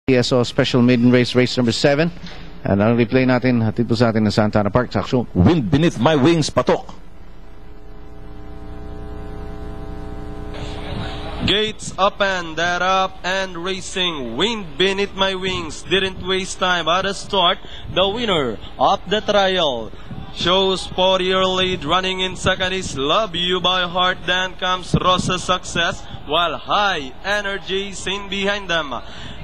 PSO Special Maiden Race, race number 7. And ang replay natin, hatid po sa atin ng Santa Ana Park. Saksyon. Wind Beneath My Wings, patok. Gates open, that up and racing. Wind Beneath My Wings didn't waste time at the start. The winner of the trial shows 4-year lead. Running in second is Love You by Heart. Then comes Rosa Success, while High Energy is in behind them.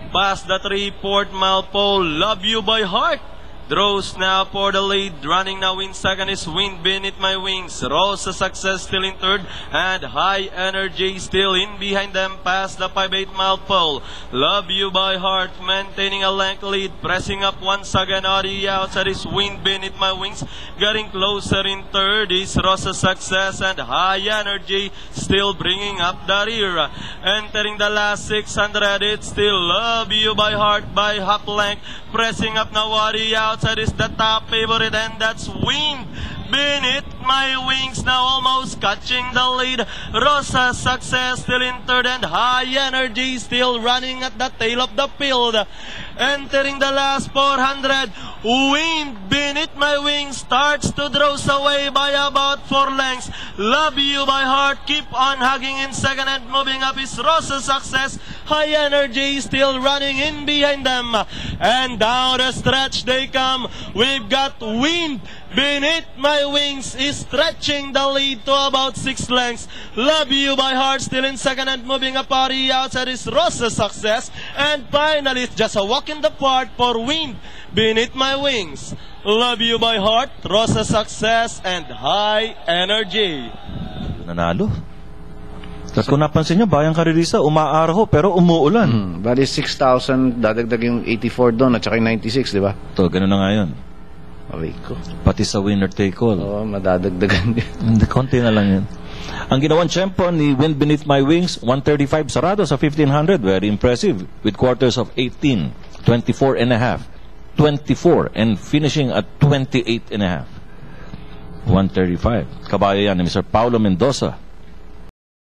Past the 3/4 mile pole, Love You by Heart draws now for the lead. Running now in second is Wind Beneath My Wings. Rosa Success still in third, and High Energy still in behind them past the 5/8 mile pole. Love You by Heart maintaining a length lead, pressing up once again on the outside is Wind Beneath My Wings. Getting closer in third is Rosa Success, and High Energy still bringing up the rear. Entering the last 600, it's still Love You by Heart by half length. Pressing up now on the outside is the top favorite, and that's Wind Beneath My Wings now almost catching the lead. Rosa Success still in third, and High Energy still running at the tail of the field. Entering the last 400, Wind Beneath My Wings starts to draw away by about 4 lengths. Love You by Heart keep on hugging in second, and moving up is Rosa Success. High Energy still running in behind them, and down the stretch they come. We've got Wind Beneath My Wings is stretching the lead to about 6 lengths. Love You by Heart still in second, and moving up on the outside is Rosa Success. And finally, it's just a walk in the park for Wind Beneath My Wings. Love You by Heart, Rosa Success, and High Energy. Nanalo. Tapos kung napansin nyo, Bayang Karirisa, umaaraw pero umuulan. Bali 6,000, dadagdag yung 84 doon at saka yung 96, di ba? Ito, gano'n na nga yun. Aray ko. Pati sa winner take all. Oo, madadagdagan din. Hindi, konti na lang yun. Ang ginawang champion ni Wind Beneath My Wings, 135 sarado sa 1500. Very impressive. With quarters of 18, 24 and a half, 24, and finishing at 28 and a half. 135. Kabayo yan ni Mr. Paulo Mendoza.